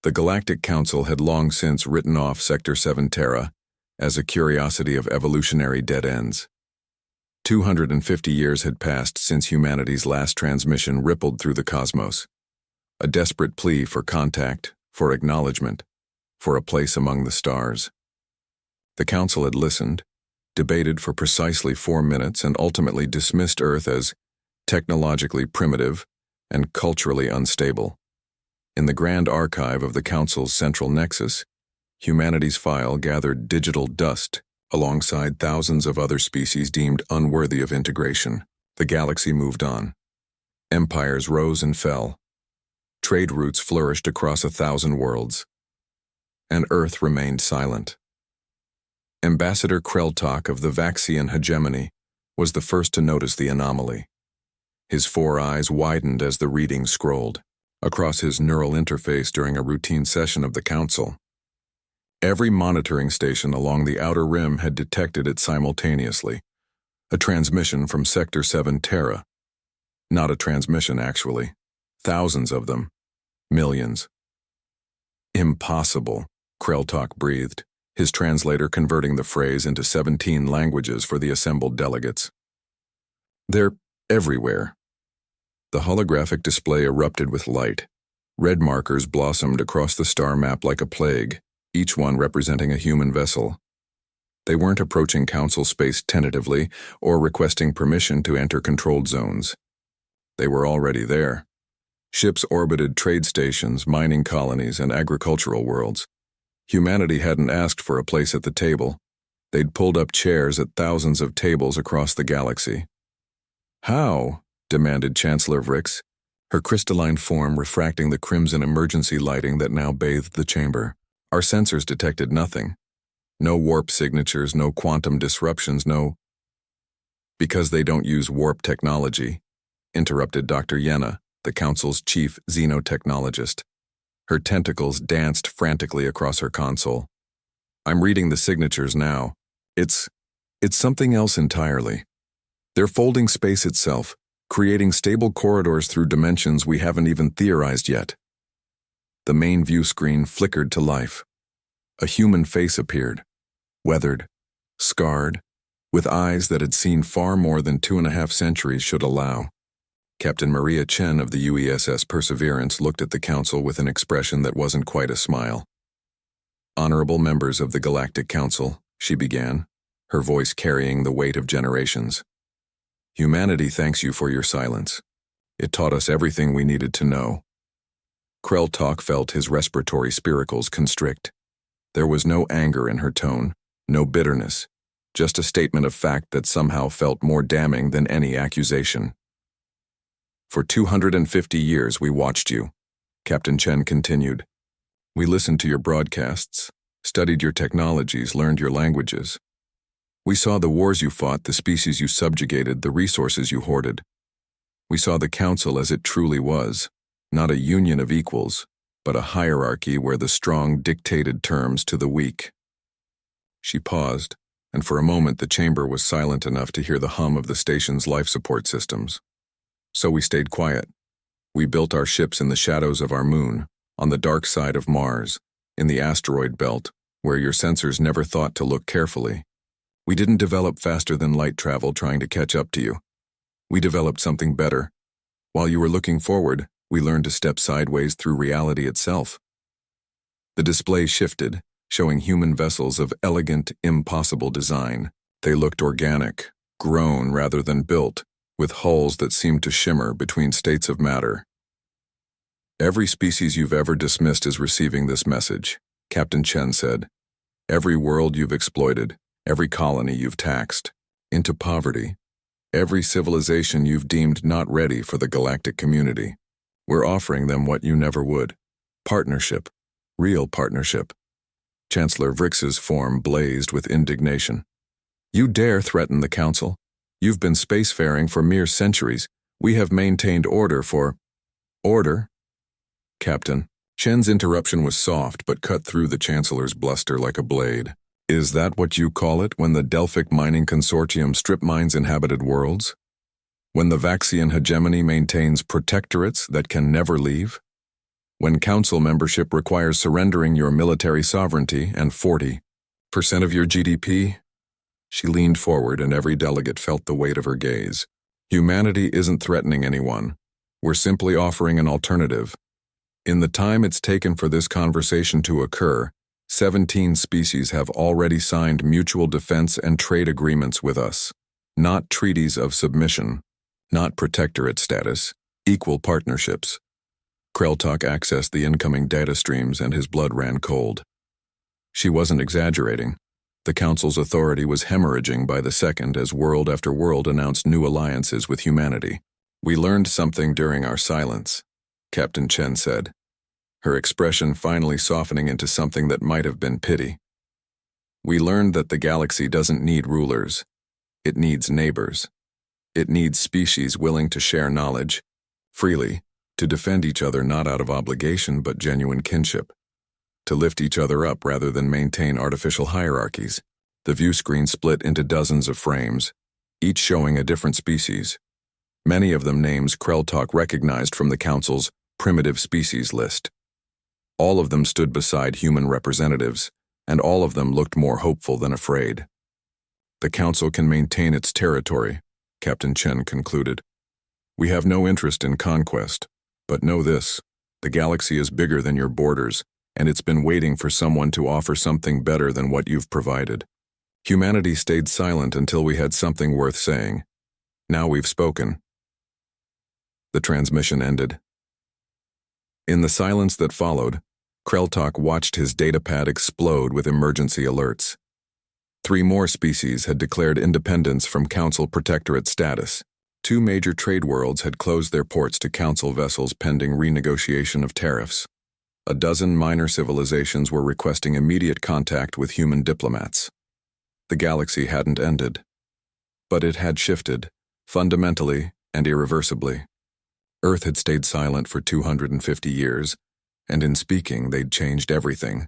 The Galactic Council had long since written off Sector 7 Terra as a curiosity of evolutionary dead ends. 250 years had passed since humanity's last transmission rippled through the cosmos, a desperate plea for contact, for acknowledgement, for a place among the stars. The Council had listened, debated for precisely 4 minutes, and ultimately dismissed Earth as technologically primitive and culturally unstable. In the grand archive of the Council's central nexus, humanity's file gathered digital dust alongside thousands of other species deemed unworthy of integration. The galaxy moved on. Empires rose and fell. Trade routes flourished across 1,000 worlds. And Earth remained silent. Ambassador Kreltok of the Vaxian hegemony was the first to notice the anomaly. His 4 eyes widened as the reading scrolled across his neural interface during a routine session of the Council. Every monitoring station along the outer rim had detected it simultaneously, a transmission from Sector 7 Terra. Not a transmission, actually. Thousands of them. Millions. Impossible, Kreltok breathed, his translator converting the phrase into 17 languages for the assembled delegates. They're everywhere. The holographic display erupted with light. Red markers blossomed across the star map like a plague, each one representing a human vessel. They weren't approaching Council space tentatively or requesting permission to enter controlled zones. They were already there. Ships orbited trade stations, mining colonies, and agricultural worlds. Humanity hadn't asked for a place at the table. They'd pulled up chairs at thousands of tables across the galaxy. How? Demanded Chancellor Vrix, her crystalline form refracting the crimson emergency lighting that now bathed the chamber. Our sensors detected nothing. No warp signatures, no quantum disruptions, no... Because they don't use warp technology, interrupted Dr. Yenna, the Council's chief xenotechnologist. Her tentacles danced frantically across her console. I'm reading the signatures now. It's something else entirely. They're folding space itself, creating stable corridors through dimensions we haven't even theorized yet. The main view screen flickered to life. A human face appeared, weathered, scarred, with eyes that had seen far more than 2.5 centuries should allow. Captain Maria Chen of the UESS Perseverance looked at the Council with an expression that wasn't quite a smile. Honorable members of the Galactic Council, she began, her voice carrying the weight of generations. Humanity thanks you for your silence. It taught us everything we needed to know. Kreltok felt his respiratory spiracles constrict. There was no anger in her tone, no bitterness, just a statement of fact that somehow felt more damning than any accusation. For 250 years we watched you, Captain Chen continued. We listened to your broadcasts, studied your technologies, learned your languages. We saw the wars you fought, the species you subjugated, the resources you hoarded. We saw the Council as it truly was. Not a union of equals, but a hierarchy where the strong dictated terms to the weak. She paused, and for a moment the chamber was silent enough to hear the hum of the station's life support systems. So we stayed quiet. We built our ships in the shadows of our moon, on the dark side of Mars, in the asteroid belt, where your sensors never thought to look carefully. We didn't develop faster than light travel trying to catch up to you. We developed something better. While you were looking forward, we learned to step sideways through reality itself. The display shifted, showing human vessels of elegant, impossible design. They looked organic, grown rather than built, with hulls that seemed to shimmer between states of matter. Every species you've ever dismissed is receiving this message, Captain Chen said. Every world you've exploited, every colony you've taxed, into poverty, every civilization you've deemed not ready for the galactic community. We're offering them what you never would. Partnership. Real partnership. Chancellor Vrix's form blazed with indignation. You dare threaten the Council? You've been spacefaring for mere centuries. We have maintained order for... Order? Captain. Chen's interruption was soft but cut through the Chancellor's bluster like a blade. Is that what you call it when the Delphic Mining Consortium strip mines inhabited worlds? When the Vaxian hegemony maintains protectorates that can never leave? when council membership requires surrendering your military sovereignty and 40% of your GDP? She leaned forward and every delegate felt the weight of her gaze. Humanity isn't threatening anyone. We're simply offering an alternative. In the time it's taken for this conversation to occur, 17 species have already signed mutual defense and trade agreements with us. Not treaties of submission, not protectorate status, equal partnerships. Kreltok accessed the incoming data streams and his blood ran cold. She wasn't exaggerating. The Council's authority was hemorrhaging by the second as world after world announced new alliances with humanity. We learned something during our silence, Captain Chen said, her expression finally softening into something that might have been pity. We learned that the galaxy doesn't need rulers. It needs neighbors. It needs species willing to share knowledge, freely, to defend each other not out of obligation but genuine kinship, to lift each other up rather than maintain artificial hierarchies. The view screen split into dozens of frames, each showing a different species. Many of them names Kreltok recognized from the Council's primitive species list. All of them stood beside human representatives, and all of them looked more hopeful than afraid. The Council can maintain its territory, Captain Chen concluded. We have no interest in conquest, but know this, the galaxy is bigger than your borders, and it's been waiting for someone to offer something better than what you've provided. Humanity stayed silent until we had something worth saying. Now we've spoken. The transmission ended. In the silence that followed, Kreltok watched his datapad explode with emergency alerts. 3 more species had declared independence from Council protectorate status. 2 major trade worlds had closed their ports to Council vessels pending renegotiation of tariffs. A dozen minor civilizations were requesting immediate contact with human diplomats. The galaxy hadn't ended. But it had shifted, fundamentally and irreversibly. Earth had stayed silent for 250 years, and in speaking they'd changed everything.